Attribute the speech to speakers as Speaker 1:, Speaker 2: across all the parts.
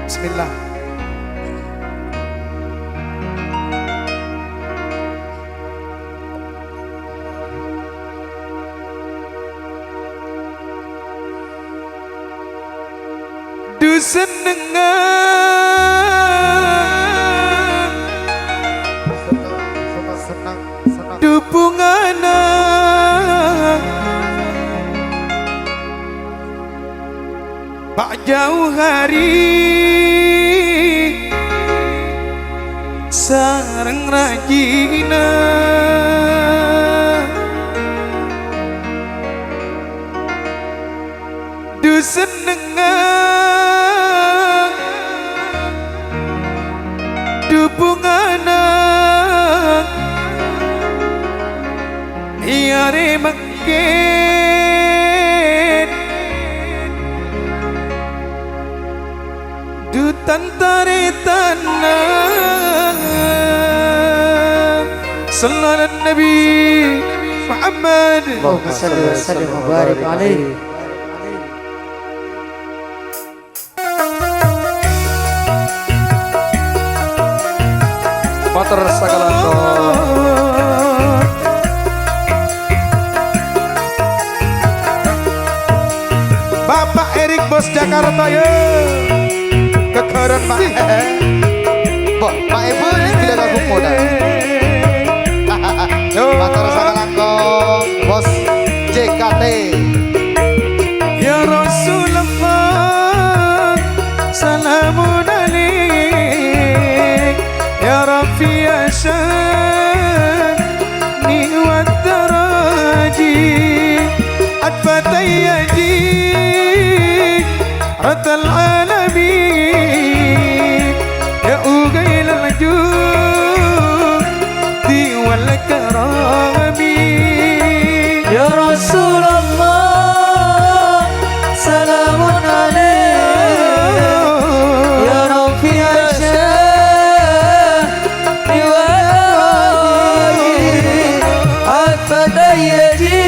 Speaker 1: Bismillah. Du senengan
Speaker 2: senang
Speaker 1: du bungana Pak jauh hari sareng rajina du senengan du bungana iare mungkin du tantare tanah sallallahu nabi Muhammad
Speaker 2: Allahumma salli wa sallim wa barik alaihi.
Speaker 1: Matur sakalanto Bapak Erik Bos Jakarta ya kekeren Pak
Speaker 2: Pak Ibu ini tidak aku muda. Matur sakalangkong Bos JKT.
Speaker 1: Ya Rasulullah salamun alaik ya Rafi Asyani wa Daraji Atfatayyaji Ratal alamin ya ugail al-judi wal karami
Speaker 3: Ya Rasulullah salamun alaik ya Rafi Asyani wa Atfatayyaji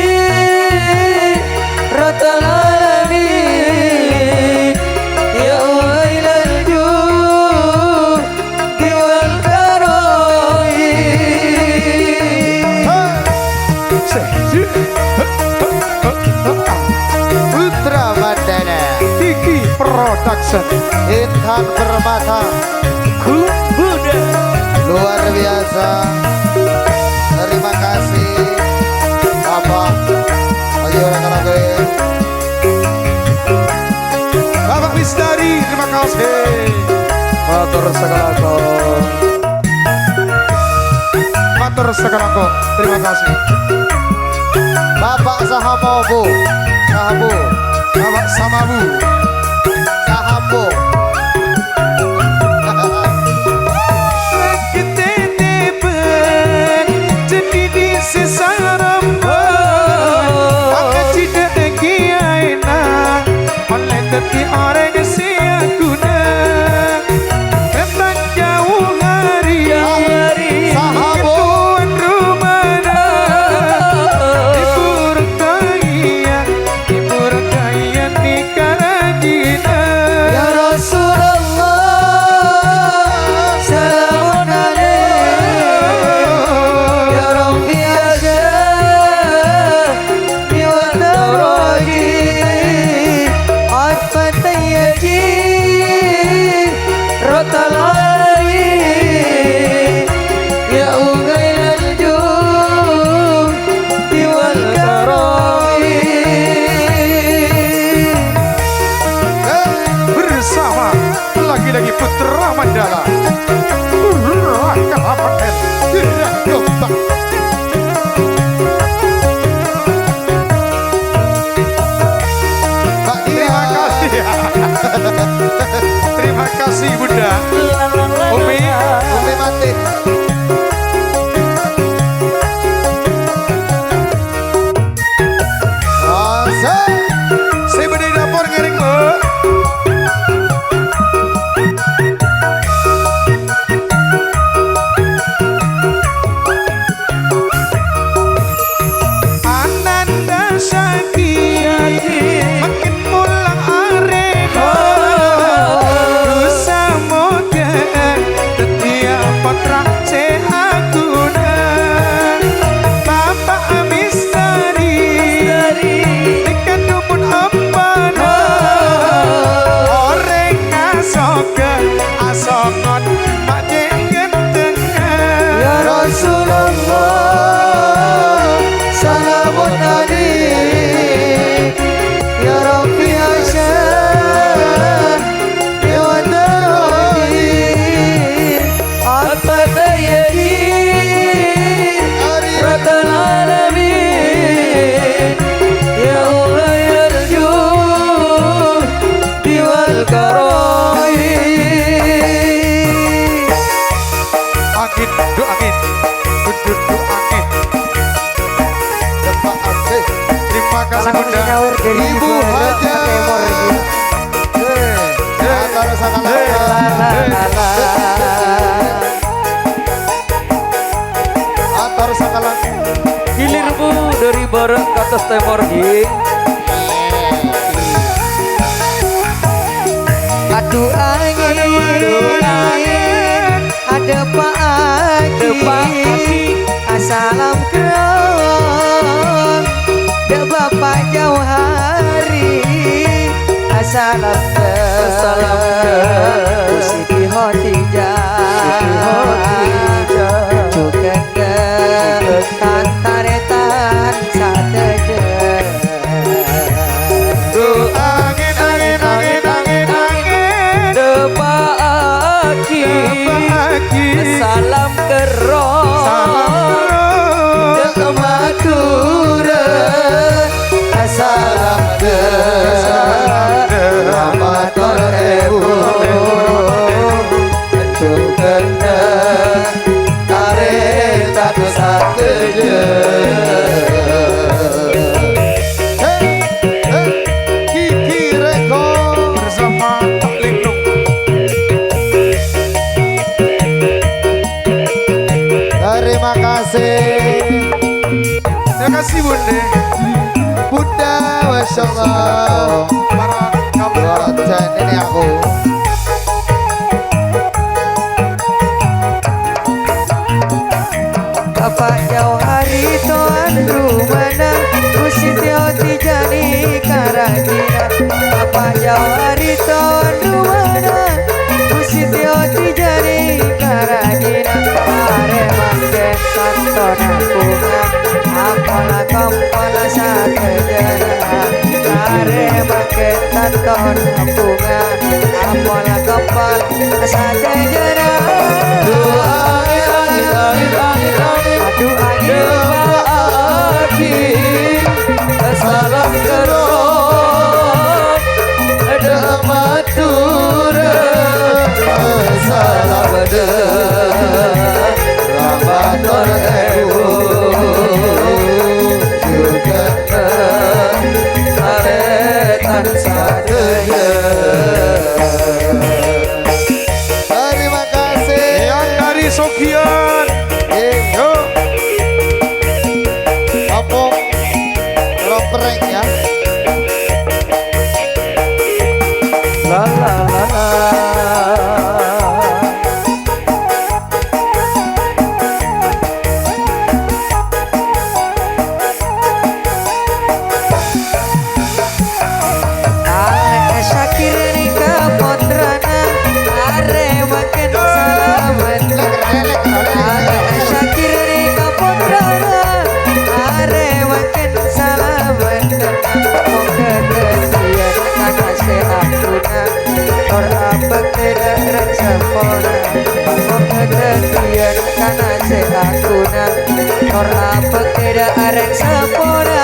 Speaker 3: Ratal alamin ya ugailal judi wal karami
Speaker 2: Putra Mandana
Speaker 1: Kiki Production
Speaker 2: Intan Permata
Speaker 3: Buddha.
Speaker 2: luar biasa. Terima kasih Bapak. Ayo rekan-rekan.
Speaker 1: Bapak Mistari terima kasih
Speaker 3: Matur sakalanto.
Speaker 1: Matur sakalanto terima kasih
Speaker 2: Bapak Sahamobu Sahabu
Speaker 1: Bapak Samabu
Speaker 2: Sahabu
Speaker 1: jadi di sisa rambut aku tidak kiaina oleh teti orang siaguna tentang jauh hari
Speaker 2: Sahabu
Speaker 1: tuan rumana ibu rekaya di Karajina
Speaker 3: Ya Rasulullah salamun alaik ya Rabbi Asyani wa Daraji Atfatayyaji Ratal alamin ya ugailal judi wal karami
Speaker 1: bersama lagi-lagi Putra Mandala Kabupaten Jombang.
Speaker 2: Pak
Speaker 1: Terima
Speaker 2: Dia
Speaker 1: kasih ya. Terima kasih Bunda Umi.
Speaker 2: Umi mati. Asik.
Speaker 1: Saya berdiri dapur ngiring lo. Ananda Syaki makin mulang arena dosa
Speaker 3: nyaur dari
Speaker 2: Ibu Haja.
Speaker 3: Temor dia.
Speaker 2: Atar
Speaker 3: La la
Speaker 2: sakalang.
Speaker 3: la la.
Speaker 2: Atar sakalang.
Speaker 3: Hilirmu dari barat ke atas temor gi. Aduh angin, ada Pak Aki, Assalam kerong, da Bapak jauh hari, Assalam ke Siti Khotijah, juga ke Tantaretan sateje.
Speaker 1: Angin, angin, angin, angin, angin.
Speaker 3: Depa Aki,
Speaker 1: Aki.
Speaker 3: salam kerong,
Speaker 1: Salam
Speaker 3: Madura, salam ke Ramator Ebu, Cukena Taretan sateje.
Speaker 2: Kiki Rekor.
Speaker 1: bersama Pak Lindung.
Speaker 2: Terima kasih.
Speaker 1: Terima kasih Bunda.
Speaker 2: Bunda, Masya Allah.
Speaker 1: Para kamu.
Speaker 2: Dan ini aku.
Speaker 3: Bapak jauh hari tuan rumana, Usitio Tijani Karajina. Bapak jauh hari tuan rumana, Usitio Tijani Karajina. Are makin santona bunga, apalah kampana satejana. Are makin santona bunga, apalah kampana satejana. Aduh angin Aki, salam kerong, ada Madura, salam ada Ramator Ebu, juga Taretan sateje.
Speaker 2: Terima kasih.
Speaker 1: Yang dari Sofian.
Speaker 2: Yo. Apok. Ropreng ya.
Speaker 3: La la la la. Ale Syakir Rika Potrana, are makin salaman. Ale Syakir Rika Potrana, are makin salaman. Moga kesian kana seakuna, or apa kedaran sempona. Moga kesian kana seakuna, or apa kedaran sempona.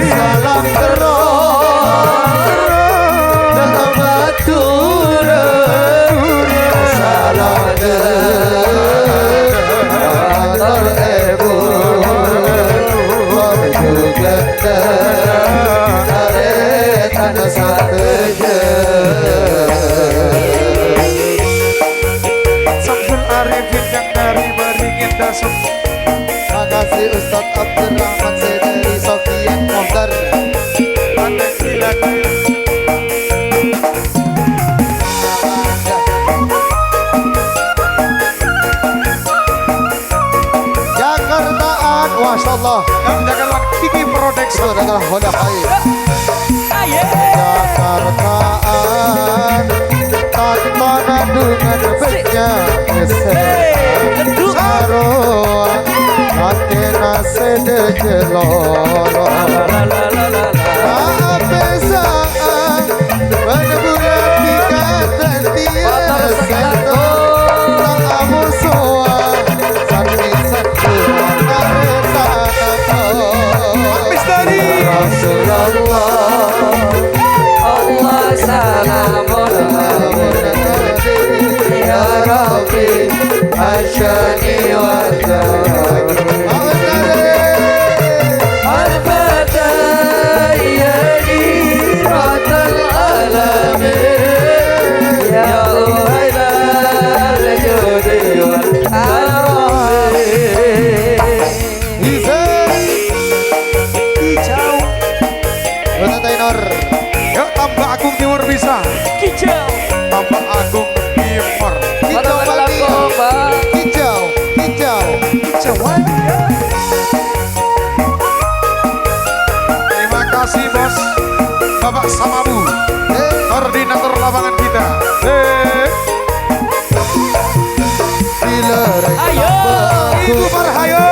Speaker 2: Salam kerong.
Speaker 3: Dalam Madura, salam ada Ramator Ebu, juga Taretan sateje.
Speaker 1: Samsul Arifin yang dari Beringin Dasuk.
Speaker 2: Makasih Ustadz Abdurrahman Sedari Sofian Mohtar.
Speaker 1: Pandai silakan.
Speaker 2: Jakartaan, Masya Allah.
Speaker 1: Yang jaga Kiki
Speaker 2: Itu
Speaker 1: Production.
Speaker 2: adalah Honda Air. Jakartaan, tanpa nadungan beknya keser. Saroa, katena sedejeloro. Apesaan, benebulan dikatan dia seto. Tak amusoa, sakit-sakit,
Speaker 1: Habis dari.
Speaker 3: Rasulullah, Allah salamun alaihi ya Rabbi, Asyani wa
Speaker 1: Yuk tambah Agung Timur bisa.
Speaker 3: Kicau.
Speaker 1: Tambah Agung Timur.
Speaker 2: Hijau pagi. Hijau.
Speaker 1: Kicauan. Terima kasih bos. Bapak Samabu, koordinator lapangan kita.
Speaker 3: Ayo.
Speaker 1: Ibu Marhayo.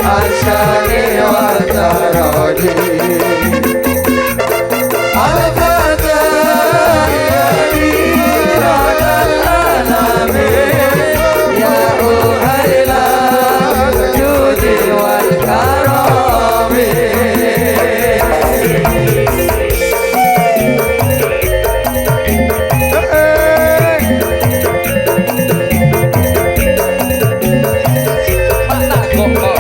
Speaker 3: Asyani wa tarodi Al-Fatihah Radal alamin Ya uhayla Judi wal karami Mana kok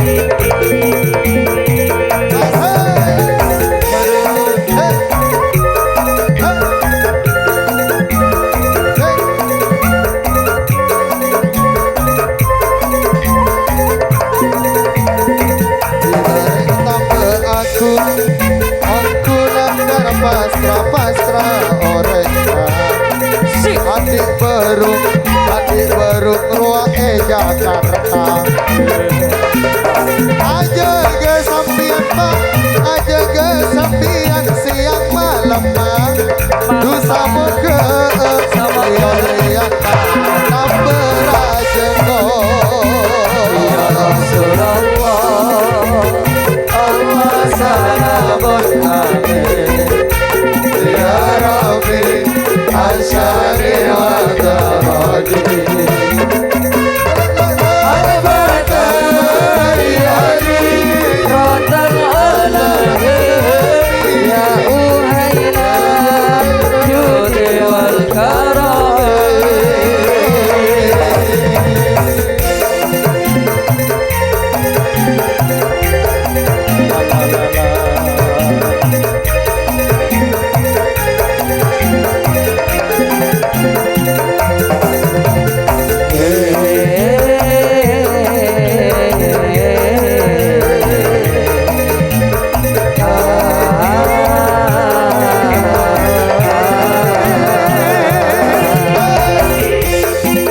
Speaker 2: pasrah oreka adik beruk ruang Jakarta aja ke sampian pak aja ke sampian siang malam pak dosa muka lihat tak berajengol
Speaker 3: Ya Rasulullah Allah salamun alaik Ya Rabbi Asyari wa taradi Al-Fatihah Radal alamin Ya uhayla Judi wal karami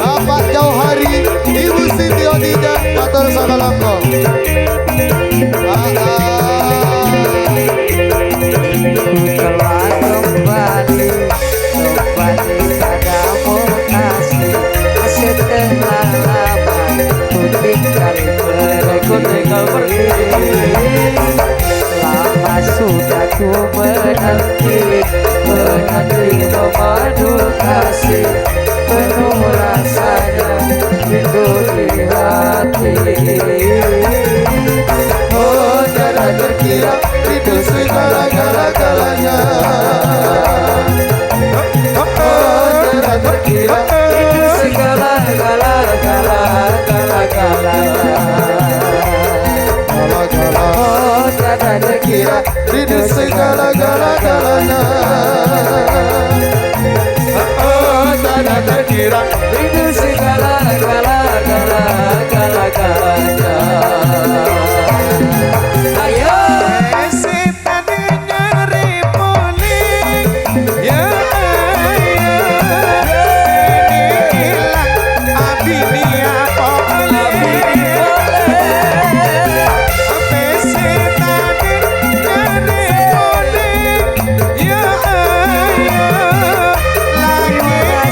Speaker 2: Bapak Jauhari, Ibu Siti Odija, matur sakalangko.
Speaker 3: Telah kembali padamu kasih setelah lama ku tinggal pergi lama sudah ku menanti memadu kasih penuh rasanya rindu di hati
Speaker 2: Oh, tiada terkira rindu segala-galanya. Oh, tiada terkira
Speaker 3: itu segala-galanya oh tiada terkira
Speaker 2: rindu segala-galanya.
Speaker 1: Oh, tak terkira.
Speaker 3: itu segala-galanya ayo
Speaker 1: Esip tadi nyari puning. Ya inilah abinia boleh. Esip tadi nyari puning. Ya lagi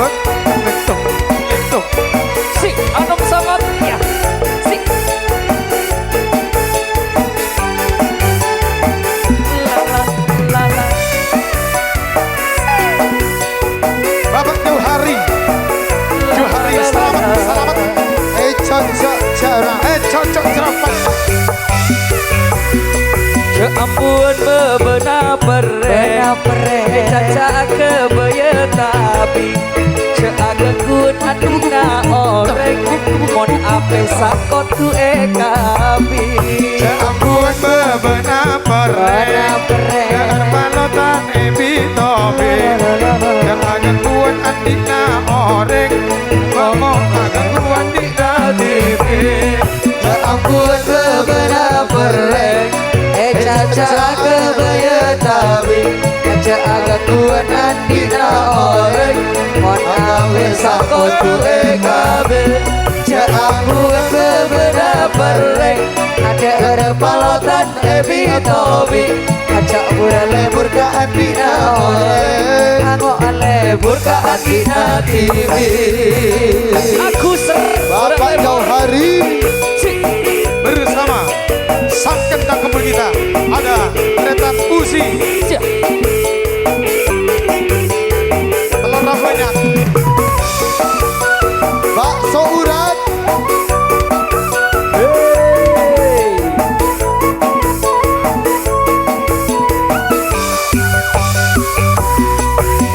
Speaker 1: Bot. Lentuk, lentuk.
Speaker 3: Si Anom sama ya. Si la la.
Speaker 1: Bapak Johari. Johari selamat, selamat.
Speaker 2: cocok jarang.
Speaker 1: Cocok cerafat.
Speaker 3: Ya ampun bebena pereng caca kebaya tapi ceagakun aduna oreng mon ape sakot tu ekabi
Speaker 1: Ampun bebena pereng Kerbalotan ebitobe Yang agak kuat andina oreng Ngomong agak kuat di tipe
Speaker 3: Ya ampun bebena pereng caca kebaya tapi caca kuat andina oreng mon ape sakot tu ekabi ya ampun bebena pereng ada palotan ebitobi acak bulan lebur ke atina oleh aku lebur ke atina tibi aku
Speaker 2: Bapak Johari.
Speaker 1: Bersama sang kendang kempul kita ada kereta Uzi telur banyak
Speaker 2: Bakso urat.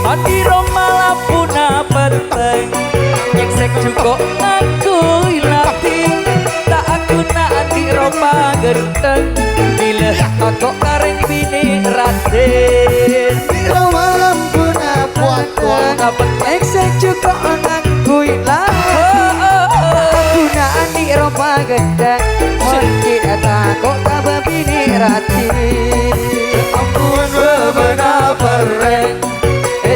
Speaker 3: Adi Roma lapuna peteng yang sek cukup aku ilati tak aku nak adi Roma genteng bila aku kareng bini raden
Speaker 2: Biro malam puna puan.
Speaker 3: apa yang sek cukup aku ilati aku nak adi Roma genteng mungkin aku tak bini raden ampun bebenah pereng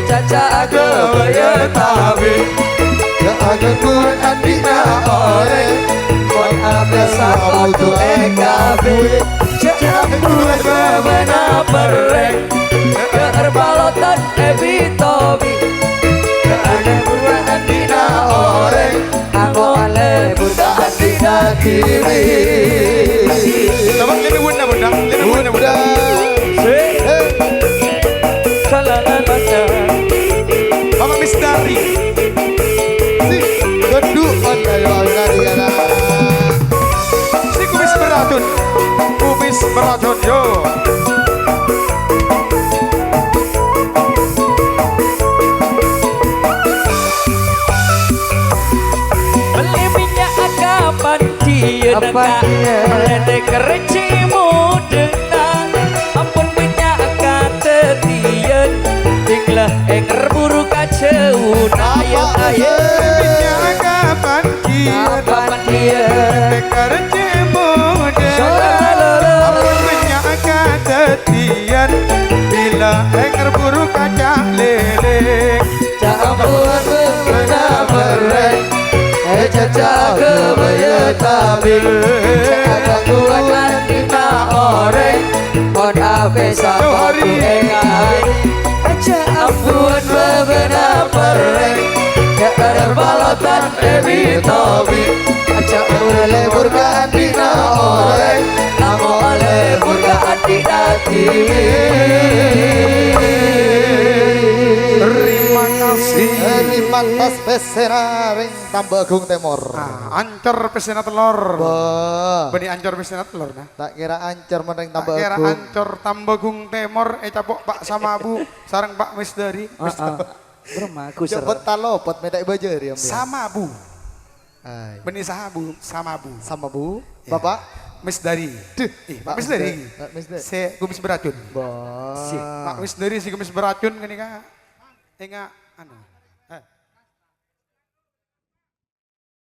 Speaker 3: caca kebaya tabi
Speaker 2: Yang agak kuat andina oreng.
Speaker 3: kon abesa auto ekabe campur bebena pereng kerbalotan ebitobi keane buat andina oreng aku ale buta andina kiri
Speaker 1: coba lebih bunda bunda lebih bunda bunda Bapak Misdari
Speaker 2: Gedu
Speaker 1: si kumis beracun yo
Speaker 3: beli minyak kapan dia nak lede kereci mudeng ampun minyak katetian tinglah enger buru kaceun ayam
Speaker 1: minyak kapan
Speaker 3: dia
Speaker 1: dekar cemode ampun minyak katetian bila enger buru kaca lele
Speaker 3: campur bebenah pereng caca kebaya tabi caca kuat andina oreng kon ape sapatu engai aja ampun bebenah pereng kerbalotan ebitobi aja lebur ke andina oreng namo lebur ke andina tiwi
Speaker 1: terima kasih
Speaker 2: Limantas pesena ring Tambagung Timur.
Speaker 1: ancor pesena telur
Speaker 2: Bah,
Speaker 1: beni ancor pesena telur nah
Speaker 2: tak kira ancur meneng
Speaker 1: tak kira
Speaker 2: Tambagung.
Speaker 1: ancor Tambagung Timur capok Pak Samabu sareng Pak Misdari
Speaker 3: Bermaku
Speaker 2: Cepet talopot medak bajar ya.
Speaker 1: Samabu
Speaker 2: Ay.
Speaker 1: beni sahabu Samabu
Speaker 2: Sama Bu,
Speaker 1: Ya.
Speaker 2: Bapak.
Speaker 1: Misdari Pak Misdari
Speaker 2: Pak Misdari.
Speaker 1: si kumis beracun
Speaker 2: Bah.
Speaker 1: Pak Misdari si kumis beracun kan enggak anu